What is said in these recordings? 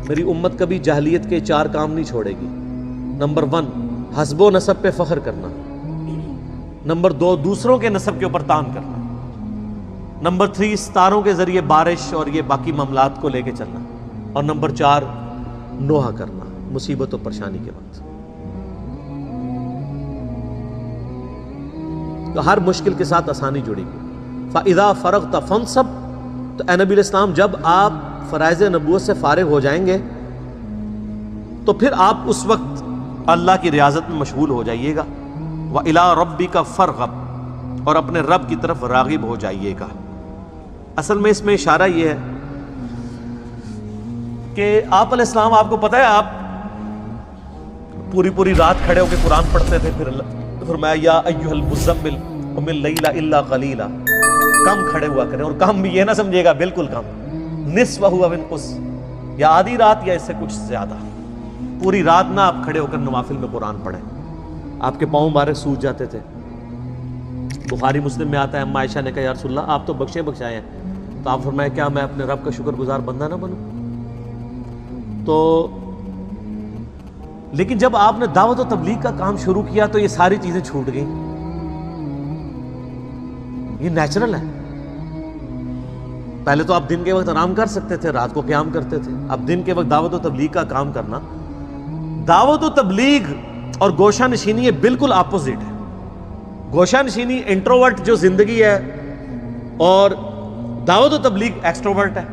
میری امت کبھی جاہلیت کے 4 کام نہیں چھوڑے گی۔ نمبر 1 حسب و نسب پہ فخر کرنا، نمبر 2 دوسروں کے نسب کے اوپر تان کرنا، نمبر 3 ستاروں کے ذریعے بارش اور یہ باقی معاملات کو لے کے چلنا، اور نمبر 4 نوحہ کرنا مصیبت و پریشانی کے وقت۔ تو ہر مشکل کے ساتھ آسانی جڑی گئی۔ فَإِذَا فَرَغْتَ فَانْصَبْ، تو اے نبی علیہ السلام جب آپ فرائض نبوت سے فارغ ہو جائیں گے تو پھر آپ اس وقت اللہ کی ریاضت میں مشغول ہو جائیے گا۔ وَإِلَىٰ رَبِّكَ فَارْغَب، اور اپنے رب کی طرف راغب ہو جائیے گا۔ اصل میں اس میں اشارہ یہ ہے کہ آپ علیہ السلام، آپ کو پتہ ہے آپ پوری رات کھڑے ہو کے قرآن پڑھتے تھے، پھر اللہ فرمایا یا ایھا المزمل قم اللیل الا قلیلا، کم کھڑے ہوا کریں، اور کم بھی یہ نہ سمجھے گا بالکل کم، نصفہ او انقص، یا آدھی رات یا اس سے کچھ زیادہ، پوری رات نہ آپ کھڑے ہو کر نوافل میں قرآن پڑھیں۔ آپ کے پاؤں مبارک سوج جاتے تھے۔ بخاری مسلم میں آتا ہے، اما عائشہ نے کہا یا رسول اللہ آپ تو بخشے بخشائے ہیں، تو آپ فرمایا کیا میں اپنے رب کا شکر گزار بندہ نہ بنوں؟ تو لیکن جب آپ نے دعوت و تبلیغ کا کام شروع کیا تو یہ ساری چیزیں چھوٹ گئیں۔ یہ نیچرل ہے۔ پہلے تو آپ دن کے وقت آرام کر سکتے تھے، رات کو قیام کرتے تھے، اب دن کے وقت دعوت و تبلیغ کا کام کرنا، دعوت و تبلیغ اور گوشہ نشینی یہ بالکل اپوزٹ ہے۔ گوشہ نشینی انٹروورٹ جو زندگی ہے، اور دعوت و تبلیغ ایکسٹروورٹ ہے۔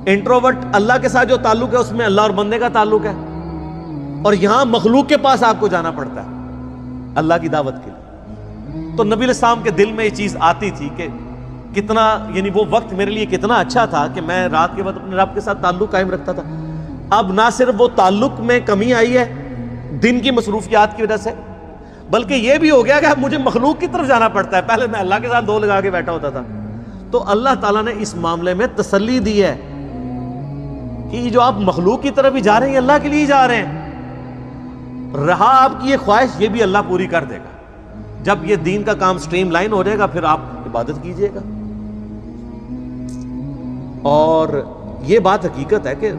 انٹروورٹ اللہ کے ساتھ جو تعلق ہے اس میں اللہ اور بندے کا تعلق ہے، اور یہاں مخلوق کے پاس آپ کو جانا پڑتا ہے اللہ کی دعوت کے لیے۔ تو نبی علیہ السلام کے دل میں یہ چیز آتی تھی کہ کتنا، یعنی وہ وقت میرے لیے کتنا اچھا تھا کہ میں رات کے وقت اپنے رب کے ساتھ تعلق قائم رکھتا تھا۔ اب نہ صرف وہ تعلق میں کمی آئی ہے دن کی مصروفیات کی وجہ سے، بلکہ یہ بھی ہو گیا کہ اب مجھے مخلوق کی طرف جانا پڑتا ہے۔ پہلے میں اللہ کے ساتھ 2 لگا کے بیٹھا ہوتا تھا۔ تو اللہ تعالیٰ نے اس معاملے میں تسلی دی ہے کہ یہ جو آپ مخلوق کی طرف ہی جا رہے ہیں اللہ کے لیے ہی جا رہے ہیں، رہا آپ کی یہ خواہش یہ بھی اللہ پوری کر دے گا۔ جب یہ دین کا کام سٹریم لائن ہو جائے گا پھر آپ عبادت کیجئے گا۔ اور یہ بات حقیقت ہے کہ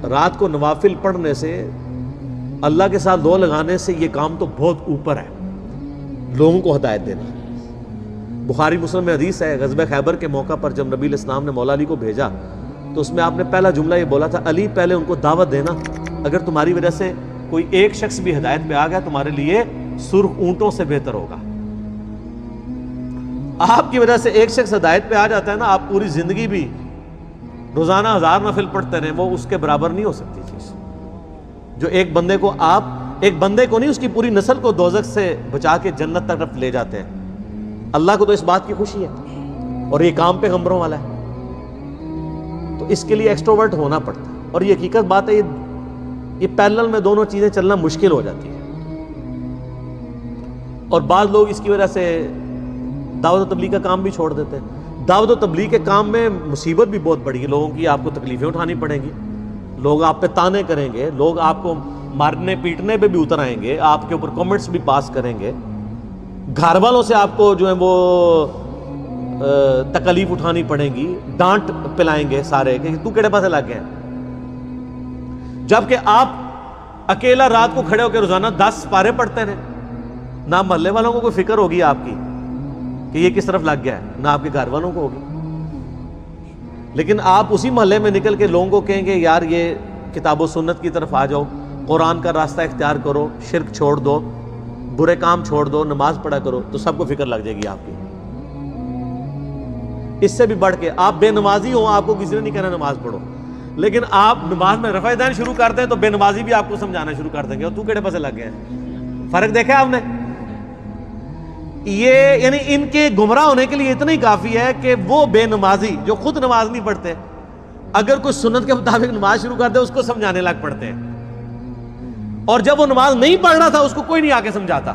رات کو نوافل پڑھنے سے، اللہ کے ساتھ 2 لگانے سے یہ کام تو بہت اوپر ہے، لوگوں کو ہدایت دینا۔ بخاری مسلم میں حدیث ہے، غزوہ خیبر کے موقع پر جب نبی علیہ السلام نے مولا علی کو بھیجا تو اس میں آپ نے پہلا جملہ یہ بولا تھا، علی پہلے ان کو دعوت دینا، اگر تمہاری وجہ سے کوئی ایک شخص بھی ہدایت پہ آ گیا تمہارے لیے سرخ اونٹوں سے بہتر ہوگا۔ آپ کی وجہ سے ایک شخص ہدایت پہ آ جاتا ہے نا، آپ پوری زندگی بھی روزانہ 1000 نفل پڑھتے رہیں، وہ اس کے برابر نہیں ہو سکتی چیز۔ جو ایک بندے کو، آپ ایک بندے کو نہیں، اس کی پوری نسل کو دوزخ سے بچا کے جنت تک لے جاتے ہیں۔ اللہ کو تو اس بات کی خوشی ہے، اور یہ کام پیغمبروں والا ہے، تو اس کے لیے ایکسٹروورٹ ہونا پڑتا ہے۔ اور یہ حقیقت بات ہے، یہ پیرلل میں دونوں چیزیں چلنا مشکل ہو جاتی ہے، اور بعض لوگ اس کی وجہ سے دعوت و تبلیغ کا کام بھی چھوڑ دیتے ہیں۔ دعوت و تبلیغ کے کام میں مصیبت بھی بہت بڑی ہے، لوگوں کی آپ کو تکلیفیں اٹھانی پڑیں گی، لوگ آپ پہ تانے کریں گے، لوگ آپ کو مارنے پیٹنے پہ بھی اتر آئیں گے، آپ کے اوپر کمنٹس بھی پاس کریں گے، گھر والوں سے آپ کو جو ہے وہ تکلیف اٹھانی پڑیں گی، ڈانٹ پلائیں گے سارے کہ تو کیڑے پاسے لگ گئے ہیں، جبکہ آپ اکیلا رات کو کھڑے ہو کے روزانہ 10 پارے پڑھتے رہے، نہ محلے والوں کو کوئی فکر ہوگی آپ کی کہ یہ کس طرف لگ گیا ہے، نہ آپ کے گھر والوں کو ہوگی۔ لیکن آپ اسی محلے میں نکل کے لوگوں کو کہیں گے یار یہ کتاب و سنت کی طرف آ جاؤ، قرآن کا راستہ اختیار کرو، شرک چھوڑ دو، برے کام چھوڑ دو، نماز پڑھا کرو، تو سب کو فکر لگ جائے گی آپ کی۔ اس سے بھی بڑھ کے آپ بے نمازی ہوں، آپ کو کسی نے نہیں کہنا نماز پڑھو، لیکن آپ نماز میں رفع دین شروع کر دیں تو بے نمازی بھی آپ کو سمجھانا شروع کر دیں گے، اور تو کیڑے پاسے لگ گئے ہیں۔ فرق دیکھا آپ نے؟ یہ یعنی ان کے گمراہ ہونے کے لیے اتنا ہی کافی ہے کہ وہ بے نمازی جو خود نماز نہیں پڑھتے، اگر کوئی سنت کے مطابق نماز شروع کر دے اس کو سمجھانے لگ پڑتے ہیں، اور جب وہ نماز نہیں پڑھ رہا تھا اس کو کوئی نہیں آ کے سمجھاتا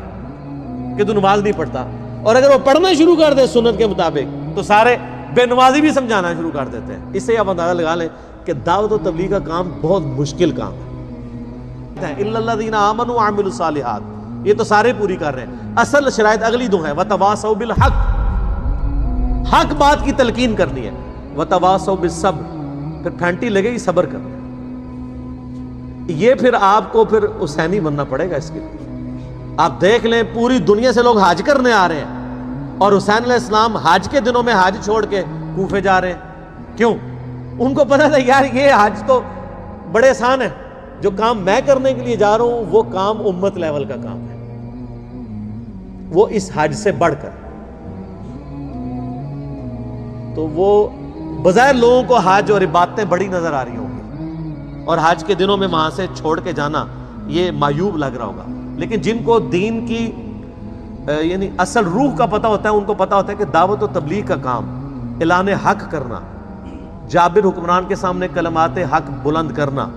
کہ تو نماز نہیں پڑھتا، اور اگر وہ پڑھنا شروع کر دے سنت کے مطابق تو سارے بے نمازی بھی سمجھانا شروع کر دیتے ہیں۔ اس سے آپ اندازہ لگا لیں کہ دعوت و تبلیغ کا کام بہت مشکل کام ہے۔ الا الذین آمنوا وعملوا الصالحات، یہ تو سارے پوری کر رہے ہیں۔ اصل شرائط اگلی 2 ہیں، وتواصوا بالحق، حق بات کی تلقین کرنی ہے، وتواصوا بالصبر، پھر پھینٹی لگے گی صبر کر. یہ پھر آپ کو پھر حسینی بننا پڑے گا. اس کے لیے آپ دیکھ لیں پوری دنیا سے لوگ حج کرنے آ رہے ہیں اور حسین علیہ السلام حج کے دنوں میں حج چھوڑ کے کوفے جا رہے ہیں. کیوں؟ ان کو پتہ تھا یار یہ حج تو بڑے آسان ہے, جو کام میں کرنے کے لیے جا رہا ہوں وہ کام امت لیول کا کام ہے, وہ اس حج سے بڑھ کر. تو وہ بظاہر لوگوں کو حج اور عبادتیں بڑی نظر آ رہی ہوں گی اور حج کے دنوں میں وہاں سے چھوڑ کے جانا یہ معیوب لگ رہا ہوگا, لیکن جن کو دین کی یعنی اصل روح کا پتہ ہوتا ہے ان کو پتہ ہوتا ہے کہ دعوت و تبلیغ کا کام, اعلان حق کرنا, جابر حکمران کے سامنے کلمات حق بلند کرنا,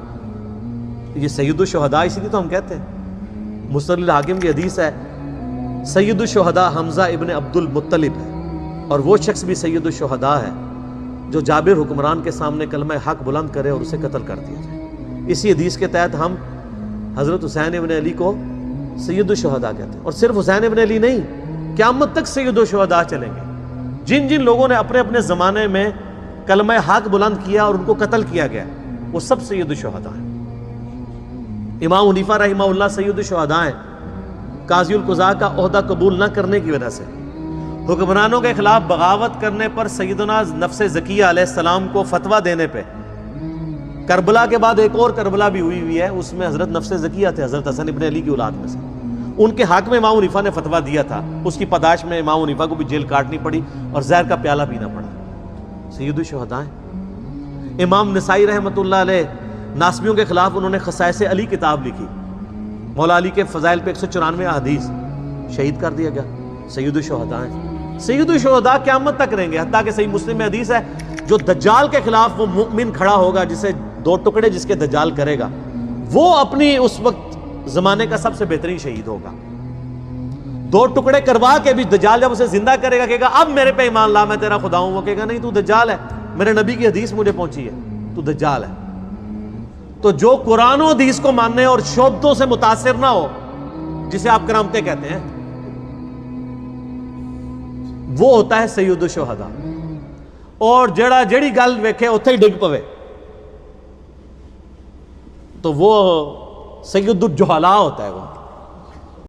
یہ سید الشہداء اسی لیے تو ہم کہتے ہیں. مسند الحاکم کی حدیث ہے سید الشہداء حمزہ ابن عبد المطلب ہے, اور وہ شخص بھی سید الشہداء ہے جو جابر حکمران کے سامنے کلمہ حق بلند کرے اور اسے قتل کر دیا جائے. اسی حدیث کے تحت ہم حضرت حسین ابن علی کو سید الشہداء کہتے ہیں. اور صرف حسین ابن علی نہیں, قیامت تک سید الشہداء چلیں گے. جن جن لوگوں نے اپنے اپنے زمانے میں کلمہ حق بلند کیا اور ان کو قتل کیا گیا وہ سب سید الشہداء ہیں. امام حنیفہ رحمہ اللہ سید الشہداء ہیں. قاضی القضاء کا عہدہ قبول نہ کرنے کی وجہ سے, حکمرانوں کے خلاف بغاوت کرنے پر سیدنا نفس زکیہ علیہ السلام کو فتویٰ دینے پہ, کربلا کے بعد ایک اور کربلا بھی ہوئی ہے, اس میں حضرت نفس زکیہ تھے, حضرت حسن ابن علی کی اولاد میں سے. ان کے حق میں امام حنیفہ نے فتویٰ دیا تھا, اس کی پاداش میں امام حنیفہ کو بھی جیل کاٹنی پڑی اور زہر کا پیالہ پینا پڑا. سید الشہداء ہیں. امام نسائی رحمۃ اللہ علیہ ناسبیوں کے خلاف انہوں نے خصائص علی کتاب لکھی, مولا علی کے فضائل پہ 194 احادیث, شہید کر دیا گیا. سید الشہداء ہیں. سید الشہداء قیامت تک رہیں گے. حتیٰ کہ صحیح مسلم میں حدیث ہے جو دجال کے خلاف وہ مؤمن کھڑا ہوگا جسے 2 ٹکڑے جس کے دجال کرے گا, وہ اپنی اس وقت زمانے کا سب سے بہترین شہید ہوگا. 2 ٹکڑے کروا کے بھی دجال جب اسے زندہ کرے گا کہے گا اب میرے پہ ایمان لا, میں تیرا خدا ہوں. وہ کہے گا نہیں تو دجال ہے, میرے نبی کی حدیث مجھے پہنچی ہے, تو دجال ہے. تو جو قرآن و حدیث کو ماننے اور شبہوں سے متاثر نہ ہو, جسے آپ کرامتیں کہتے ہیں, وہ ہوتا ہے سید الشہداء. اور جڑی گل ویکھے اتھے ہی ڈگ پوے تو وہ سید الجہلاء ہوتا ہے. وہ